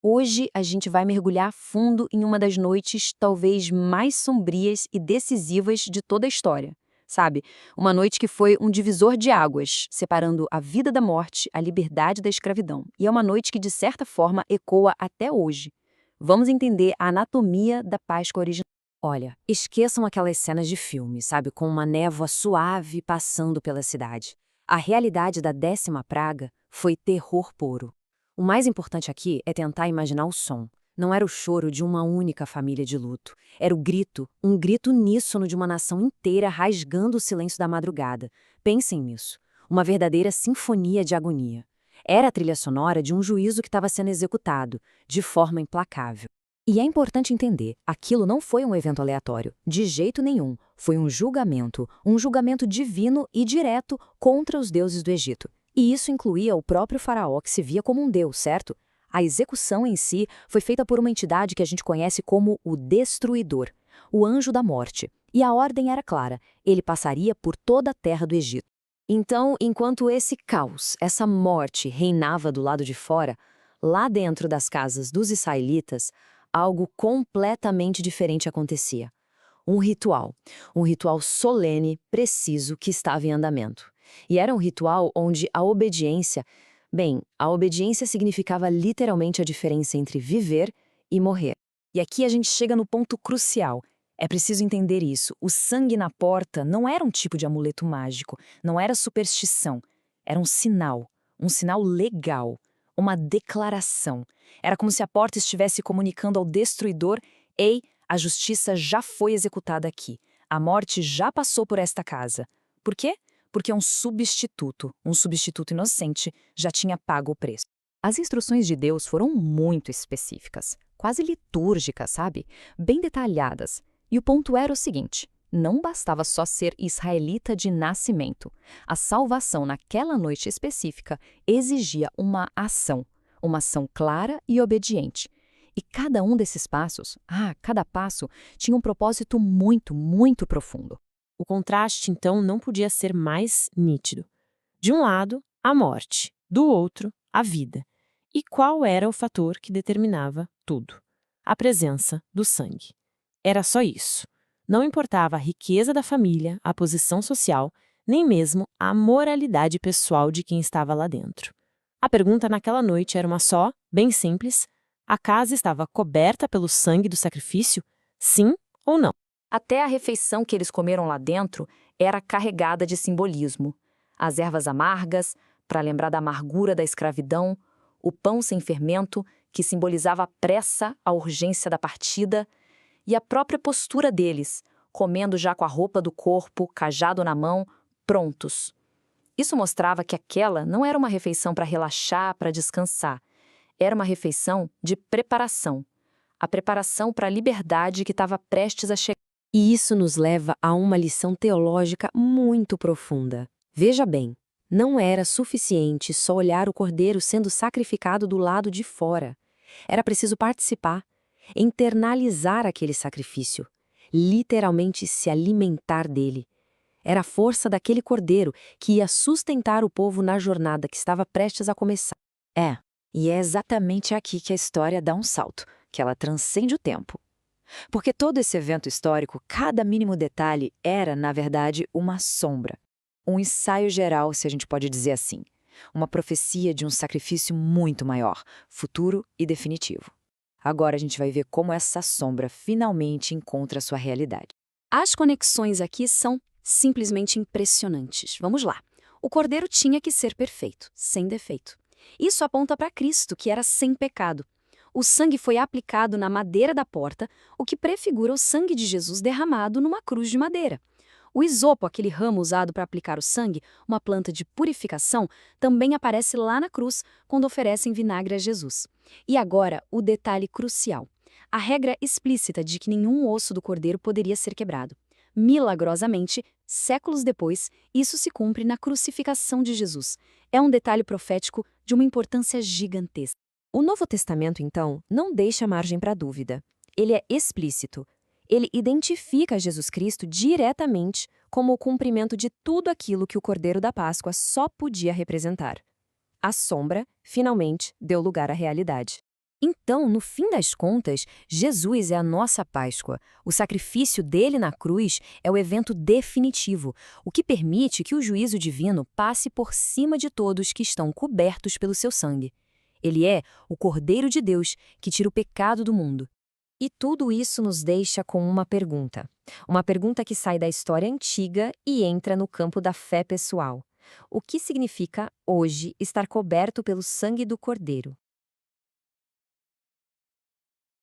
Hoje a gente vai mergulhar a fundo em uma das noites talvez mais sombrias e decisivas de toda a história. Sabe? Uma noite que foi um divisor de águas, separando a vida da morte, a liberdade da escravidão. E é uma noite que, de certa forma, ecoa até hoje. Vamos entender a anatomia da Páscoa original. Olha, esqueçam aquelas cenas de filme, sabe? Com uma névoa suave passando pela cidade. A realidade da 10ª praga foi terror puro. O mais importante aqui é tentar imaginar o som. Não era o choro de uma única família de luto. Era o grito, um grito uníssono de uma nação inteira rasgando o silêncio da madrugada. Pensem nisso. Uma verdadeira sinfonia de agonia. Era a trilha sonora de um juízo que estava sendo executado, de forma implacável. E é importante entender, aquilo não foi um evento aleatório, de jeito nenhum. Foi um julgamento divino e direto contra os deuses do Egito. E isso incluía o próprio faraó, que se via como um deus, certo? A execução em si foi feita por uma entidade que a gente conhece como o Destruidor, o Anjo da Morte. E a ordem era clara, ele passaria por toda a terra do Egito. Então, enquanto esse caos, essa morte reinava do lado de fora, lá dentro das casas dos israelitas, algo completamente diferente acontecia. Um ritual solene, preciso, que estava em andamento. E era um ritual onde a obediência significava literalmente a diferença entre viver e morrer. E aqui a gente chega no ponto crucial. É preciso entender isso. O sangue na porta não era um tipo de amuleto mágico, não era superstição. Era um sinal legal, uma declaração. Era como se a porta estivesse comunicando ao destruidor: ei, a justiça já foi executada aqui. A morte já passou por esta casa. Por quê? Porque um substituto inocente, já tinha pago o preço. As instruções de Deus foram muito específicas, quase litúrgicas, sabe? Bem detalhadas. E o ponto era o seguinte: não bastava só ser israelita de nascimento. A salvação naquela noite específica exigia uma ação clara e obediente. E cada um desses passos, cada passo, tinha um propósito muito, muito profundo. O contraste, então, não podia ser mais nítido. De um lado, a morte, do outro, a vida. E qual era o fator que determinava tudo? A presença do sangue. Era só isso. Não importava a riqueza da família, a posição social, nem mesmo a moralidade pessoal de quem estava lá dentro. A pergunta naquela noite era uma só, bem simples: a casa estava coberta pelo sangue do sacrifício? Sim ou não? Até a refeição que eles comeram lá dentro era carregada de simbolismo. As ervas amargas, para lembrar da amargura da escravidão, o pão sem fermento, que simbolizava a pressa, a urgência da partida, e a própria postura deles, comendo já com a roupa do corpo, cajado na mão, prontos. Isso mostrava que aquela não era uma refeição para relaxar, para descansar. Era uma refeição de preparação. A preparação para a liberdade que estava prestes a chegar. E isso nos leva a uma lição teológica muito profunda. Veja bem, não era suficiente só olhar o cordeiro sendo sacrificado do lado de fora. Era preciso participar, internalizar aquele sacrifício, literalmente se alimentar dele. Era a força daquele cordeiro que ia sustentar o povo na jornada que estava prestes a começar. E é exatamente aqui que a história dá um salto, que ela transcende o tempo. Porque todo esse evento histórico, cada mínimo detalhe era, na verdade, uma sombra. Um ensaio geral, se a gente pode dizer assim. Uma profecia de um sacrifício muito maior, futuro e definitivo. Agora a gente vai ver como essa sombra finalmente encontra sua realidade. As conexões aqui são simplesmente impressionantes. Vamos lá. O cordeiro tinha que ser perfeito, sem defeito. Isso aponta para Cristo, que era sem pecado. O sangue foi aplicado na madeira da porta, o que prefigura o sangue de Jesus derramado numa cruz de madeira. O isopo, aquele ramo usado para aplicar o sangue, uma planta de purificação, também aparece lá na cruz quando oferecem vinagre a Jesus. E agora, o detalhe crucial. A regra explícita de que nenhum osso do cordeiro poderia ser quebrado. Milagrosamente, séculos depois, isso se cumpre na crucificação de Jesus. É um detalhe profético de uma importância gigantesca. O Novo Testamento, então, não deixa margem para dúvida. Ele é explícito. Ele identifica Jesus Cristo diretamente como o cumprimento de tudo aquilo que o Cordeiro da Páscoa só podia representar. A sombra, finalmente, deu lugar à realidade. Então, no fim das contas, Jesus é a nossa Páscoa. O sacrifício dele na cruz é o evento definitivo, o que permite que o juízo divino passe por cima de todos que estão cobertos pelo seu sangue. Ele é o Cordeiro de Deus que tira o pecado do mundo. E tudo isso nos deixa com uma pergunta. Uma pergunta que sai da história antiga e entra no campo da fé pessoal. O que significa, hoje, estar coberto pelo sangue do Cordeiro?